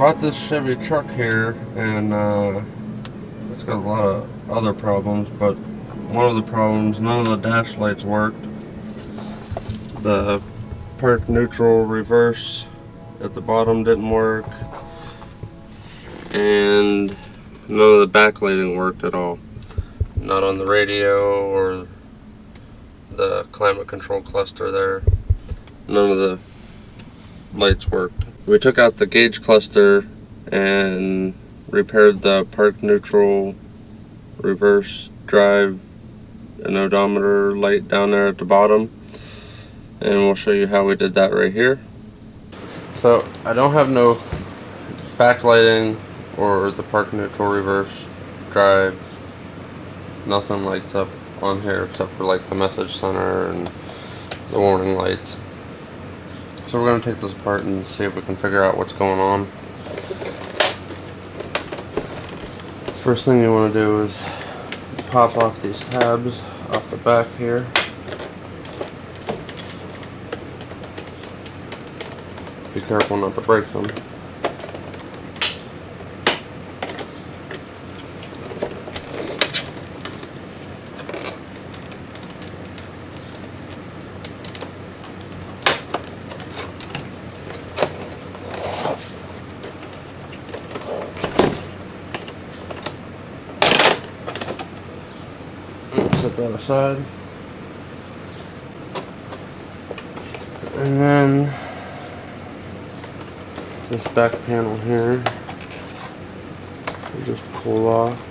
bought this Chevy truck here, and it's got a lot of other problems, but one of the problems, none of the dash lights worked. The park neutral reverse at the bottom didn't work, and none of the backlighting worked at all. Not on the radio or the climate control cluster there. None of the lights worked. We took out the gauge cluster and repaired the park neutral reverse drive and odometer light down there at the bottom, and we'll show you how we did that right here. So I don't have no backlighting or the park neutral reverse drive, nothing lights up on here except for like the message center and the warning lights. So we're going to take this apart and see if we can figure out what's going on. First thing you want to do is pop off these tabs off the back here. Be careful not to break them. Set that aside, and then this back panel here, you just pull off.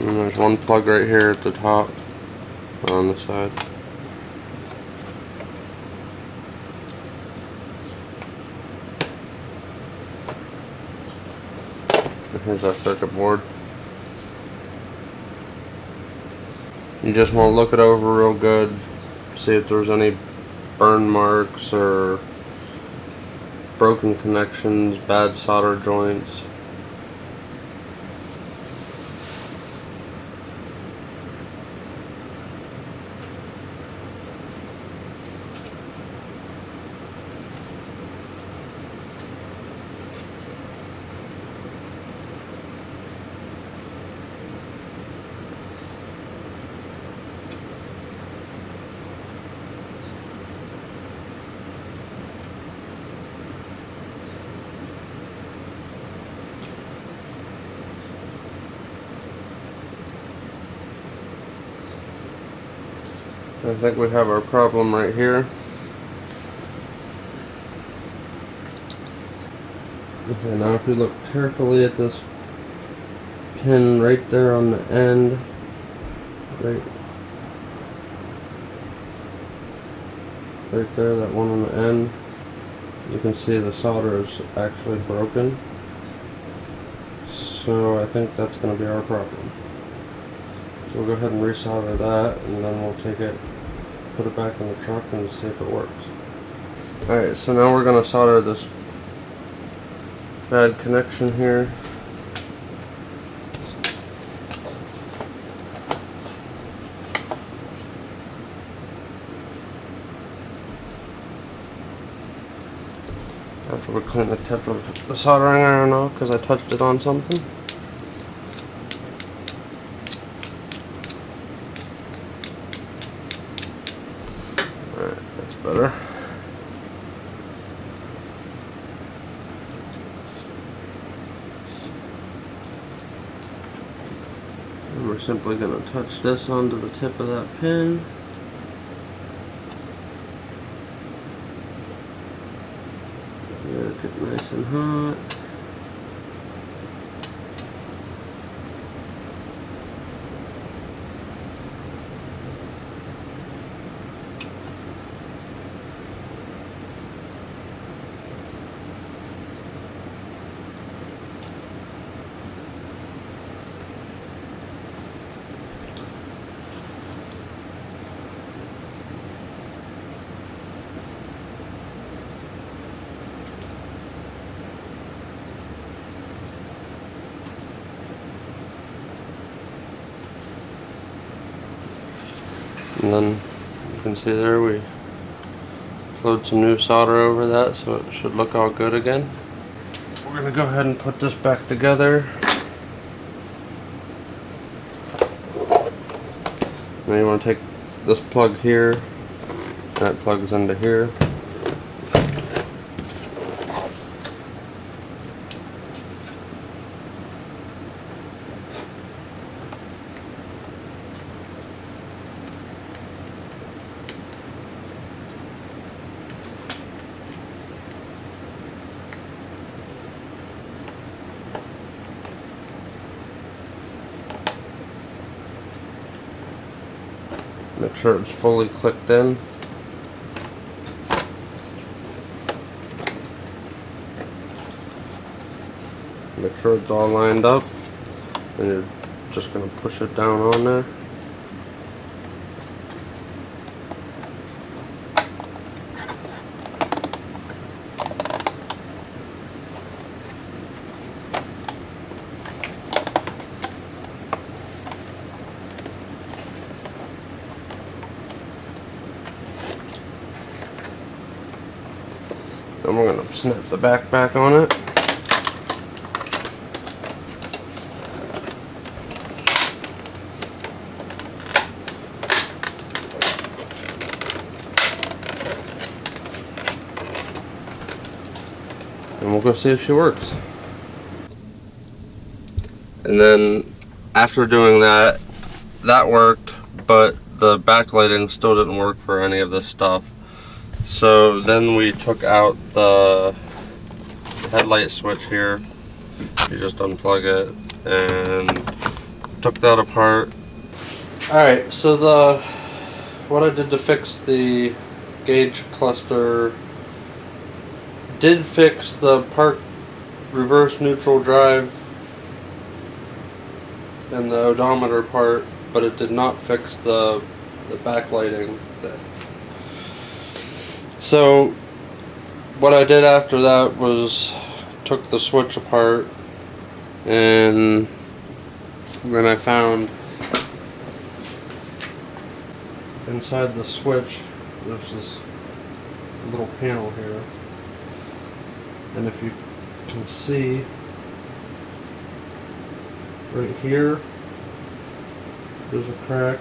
And there's one plug right here at the top on the side. And here's our circuit board. You just want to look it over real good, see if there's any burn marks or broken connections, bad solder joints. I think we have our problem right here. Okay, now if you look carefully at this pin right there on the end, right there, that one on the end, you can see the solder is actually broken. So I think that's going to be our problem. So we'll go ahead and resolder that, and then we'll take it, put it back in the truck and see if it works. Alright, so now we're going to solder this bad connection here. After we clean the tip of the soldering iron off because I touched it on something. Alright, that's better. And we're simply going to touch this onto the tip of that pin. Get it nice and hot. And then you can see there we flowed some new solder over that, so it should look all good again. We're going to go ahead and put this back together. Now you want to take this plug here, that plugs into here. Make sure it's fully clicked in. Make sure it's all lined up, and you're just going to push it down on there. And we're going to snap the back on it. And we'll go see if she works. And then after doing that, that worked, but the backlighting still didn't work for any of this stuff. So then we took out the headlight switch here. You just unplug it and took that apart. Alright, so what I did to fix the gauge cluster did fix the park reverse neutral drive and the odometer part, but it did not fix the backlighting. So what I did after that was took the switch apart, and then I found inside the switch there's this little panel here, and if you can see right here there's a crack,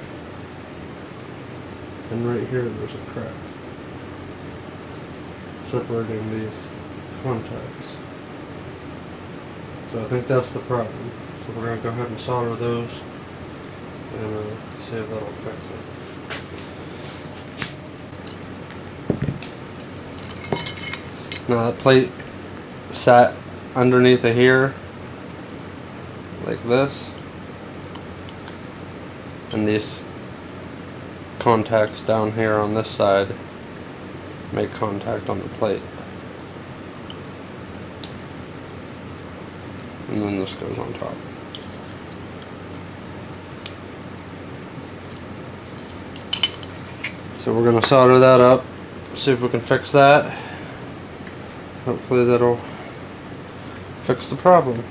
and right here there's a crack separating these contacts. So I think that's the problem. So we're going to go ahead and solder those and see if that'll fix it. Now that plate sat underneath of here like this, and these contacts down here on this side make contact on the plate, and then this goes on top. So we're going to solder that up, see if we can fix that. Hopefully that'll fix the problem.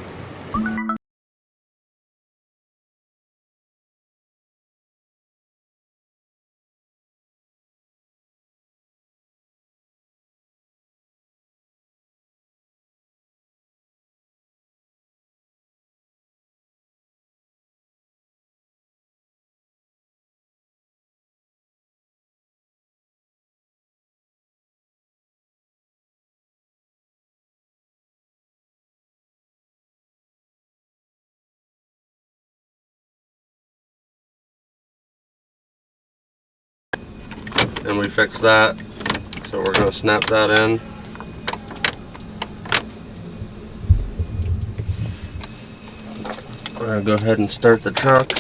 And we fixed that, so we're going to snap that in. We're going to go ahead and start the truck.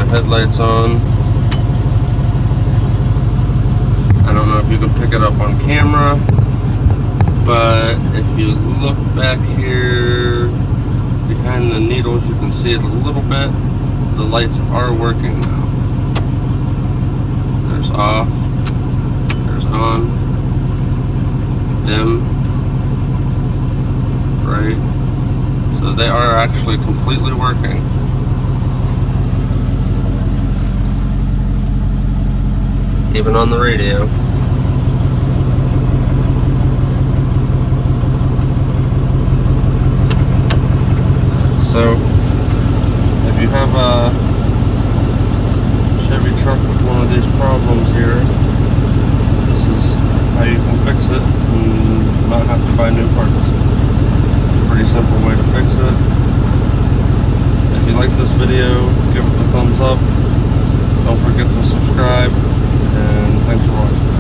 Headlights on. it up on camera, but if you look back here behind the needles, you can see it a little bit. The lights are working now. There's off, there's on, dim, right? So they are actually completely working. Even on the radio. So, if you have a Chevy truck with one of these problems here, this is how you can fix it and not have to buy new parts. Pretty simple way to fix it. If you like this video, give it the thumbs up. Don't forget to subscribe, and thanks for watching.